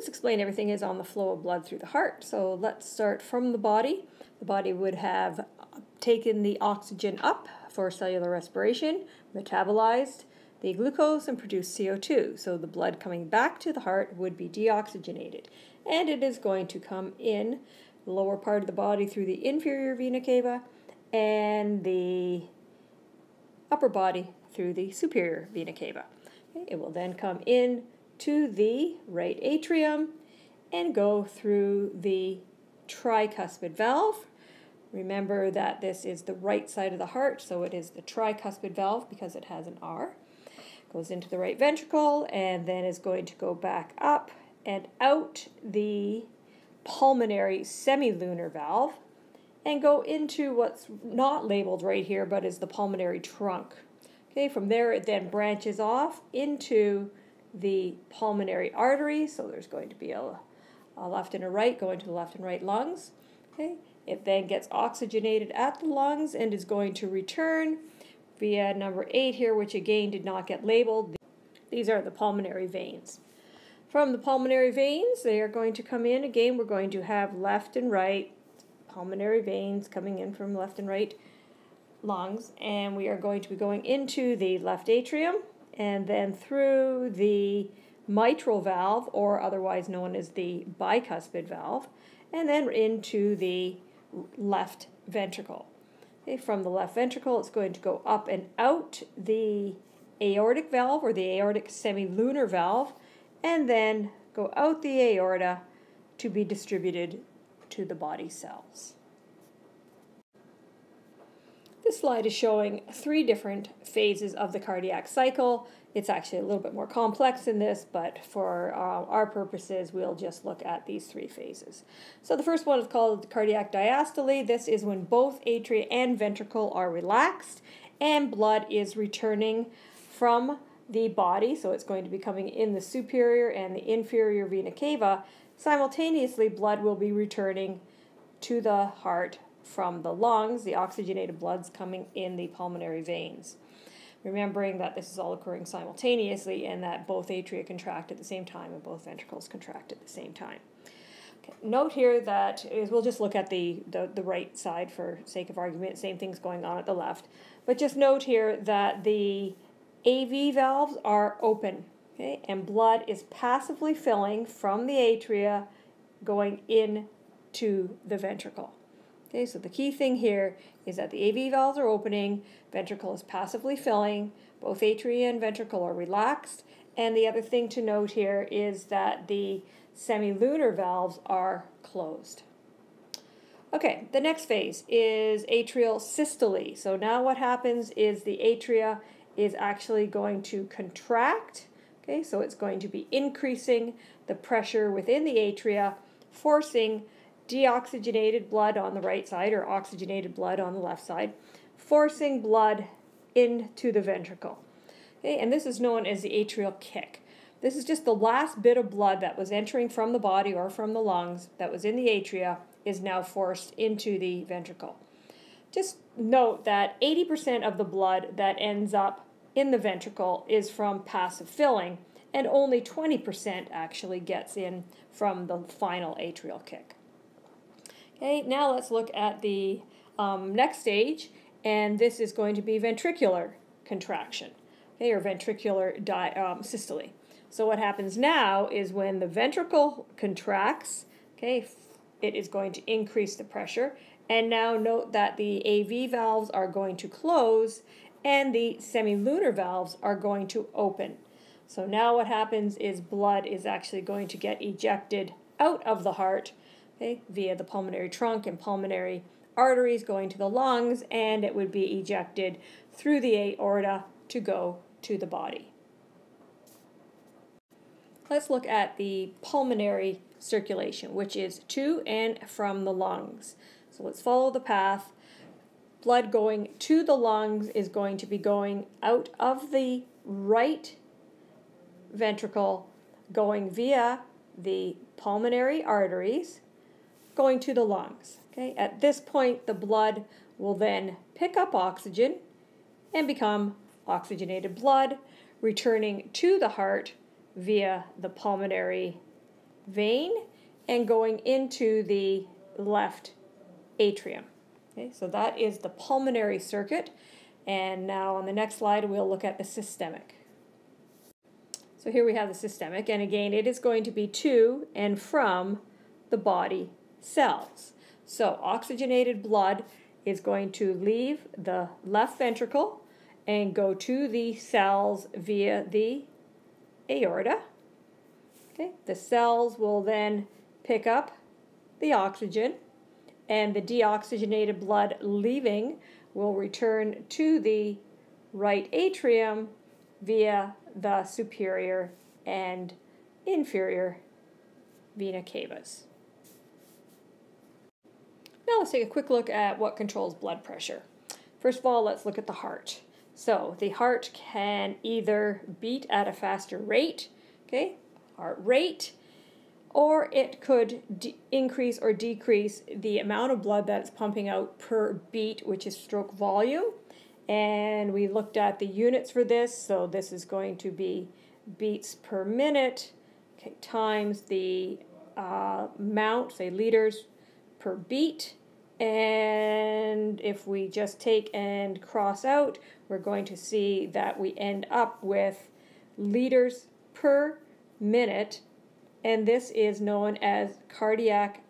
Let's explain everything is on the flow of blood through the heart. So let's start from the body. The body would have taken the oxygen up for cellular respiration, metabolized the glucose and produced CO2. So the blood coming back to the heart would be deoxygenated. And it is going to come in the lower part of the body through the inferior vena cava and the upper body through the superior vena cava. Okay, it will then come in to the right atrium and go through the tricuspid valve. Remember that this is the right side of the heart, so it is the tricuspid valve because it has an R. Goes into the right ventricle and then is going to go back up and out the pulmonary semilunar valve and go into what's not labeled right here but is the pulmonary trunk. Okay, from there it then branches off into the pulmonary artery, so there's going to be a left and a right going to the left and right lungs. Okay, it then gets oxygenated at the lungs and is going to return via number 8 here, which again did not get labeled. These are the pulmonary veins. From the pulmonary veins, they are going to come in. Again, we're going to have left and right pulmonary veins coming in from left and right lungs, and we are going to be going into the left atrium and then through the mitral valve, or otherwise known as the bicuspid valve, and then into the left ventricle. Okay, from the left ventricle, it's going to go up and out the aortic valve or the aortic semilunar valve, and then go out the aorta to be distributed to the body cells. This slide is showing 3 different phases of the cardiac cycle. It's actually a little bit more complex than this, but for our purposes, we'll just look at these 3 phases. So the first one is called cardiac diastole. This is when both atria and ventricle are relaxed and blood is returning from the body. So it's going to be coming in the superior and the inferior vena cava. Simultaneously, blood will be returning to the heart from the lungs. The oxygenated blood's coming in the pulmonary veins. Remembering that this is all occurring simultaneously and that both atria contract at the same time and both ventricles contract at the same time. Okay. Note here that we'll just look at the right side for sake of argument. Same thing's going on at the left. But just note here that the AV valves are open, okay, and blood is passively filling from the atria going into the ventricle. Okay, so the key thing here is that the AV valves are opening, ventricle is passively filling, both atria and ventricle are relaxed, and the other thing to note here is that the semilunar valves are closed. Okay, the next phase is atrial systole. So now what happens is the atria is actually going to contract. Okay, so it's going to be increasing the pressure within the atria, forcing deoxygenated blood on the right side or oxygenated blood on the left side, forcing blood into the ventricle. Okay, and this is known as the atrial kick. This is just the last bit of blood that was entering from the body or from the lungs that was in the atria is now forced into the ventricle. Just note that 80% of the blood that ends up in the ventricle is from passive filling, and only 20% actually gets in from the final atrial kick. Okay, now let's look at the next stage, and this is going to be ventricular contraction, okay, or ventricular systole. So what happens now is when the ventricle contracts, okay, it is going to increase the pressure, and now note that the AV valves are going to close and the semilunar valves are going to open. So now what happens is blood is actually going to get ejected out of the heart, okay, via the pulmonary trunk and pulmonary arteries going to the lungs, and it would be ejected through the aorta to go to the body. Let's look at the pulmonary circulation, which is to and from the lungs. So let's follow the path. Blood going to the lungs is going to be going out of the right ventricle, going via the pulmonary arteries, going to the lungs. Okay? At this point, the blood will then pick up oxygen and become oxygenated blood, returning to the heart via the pulmonary vein and going into the left atrium. Okay, so that is the pulmonary circuit. And now on the next slide, we'll look at the systemic. So here we have the systemic, and again, it is going to be to and from the body cells. So oxygenated blood is going to leave the left ventricle and go to the cells via the aorta. Okay, the cells will then pick up the oxygen, and the deoxygenated blood leaving will return to the right atrium via the superior and inferior vena cavas. Now let's take a quick look at what controls blood pressure. First of all, let's look at the heart. So the heart can either beat at a faster rate, okay, heart rate, or it could increase or decrease the amount of blood that's pumping out per beat, which is stroke volume. And we looked at the units for this, so this is going to be beats per minute, okay, times the amount, say liters per beat. And if we just take and cross out, we're going to see that we end up with liters per minute, and this is known as cardiac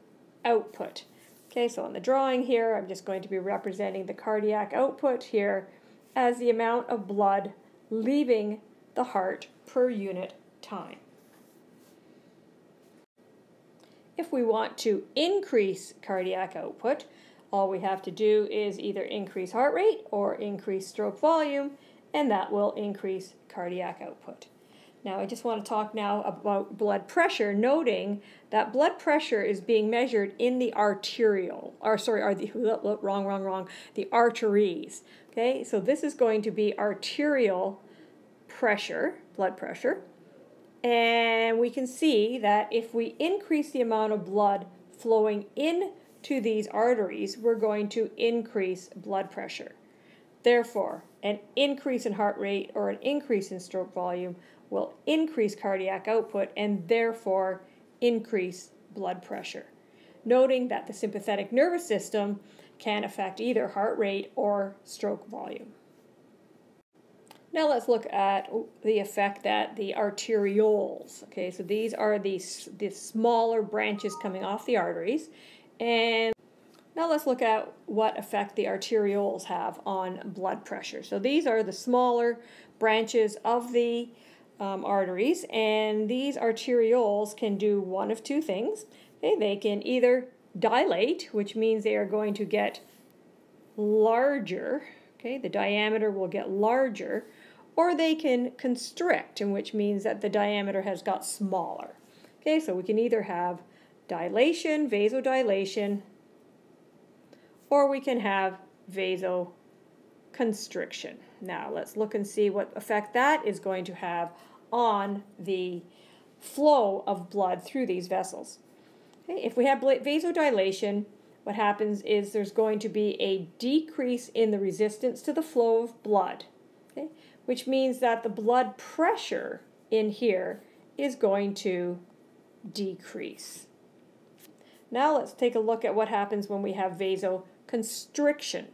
output. Okay, so on the drawing here, I'm just going to be representing the cardiac output here as the amount of blood leaving the heart per unit time. If we want to increase cardiac output, all we have to do is either increase heart rate or increase stroke volume, and that will increase cardiac output. Now I just want to talk now about blood pressure, noting that blood pressure is being measured in the arterial, the arteries. Okay, so this is going to be arterial pressure, blood pressure, and we can see that if we increase the amount of blood flowing into these arteries, we're going to increase blood pressure. Therefore, an increase in heart rate or an increase in stroke volume will increase cardiac output and therefore increase blood pressure. Noting that the sympathetic nervous system can affect either heart rate or stroke volume. Now let's look at the effect that the arterioles, okay, so these are the smaller branches coming off the arteries, and now let's look at what effect the arterioles have on blood pressure. So these are the smaller branches of the arteries, and these arterioles can do one of two things. Okay, they can either dilate, which means they are going to get larger, okay, the diameter will get larger, or they can constrict, in which means that the diameter has got smaller. Okay, so we can either have dilation, vasodilation, or we can have vasoconstriction. Now let's look and see what effect that is going to have on the flow of blood through these vessels. Okay, if we have vasodilation, what happens is there's going to be a decrease in the resistance to the flow of blood, okay, which means that the blood pressure in here is going to decrease. Now let's take a look at what happens when we have vasoconstriction.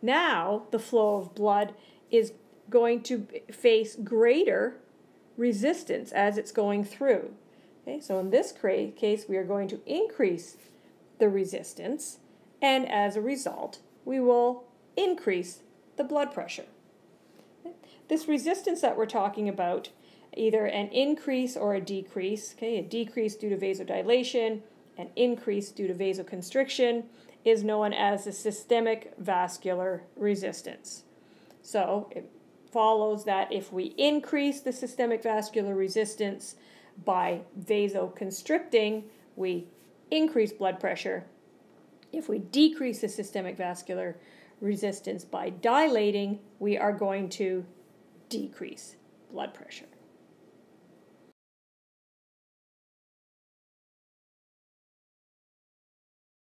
Now the flow of blood is going to face greater resistance as it's going through. Okay, so in this case, we are going to increase the resistance, and as a result, we will increase the blood pressure. Okay? This resistance that we're talking about, either an increase or a decrease, okay, a decrease due to vasodilation, an increase due to vasoconstriction, is known as the systemic vascular resistance. So it follows that if we increase the systemic vascular resistance by vasoconstricting, we increase blood pressure. If we decrease the systemic vascular resistance by dilating, we are going to decrease blood pressure.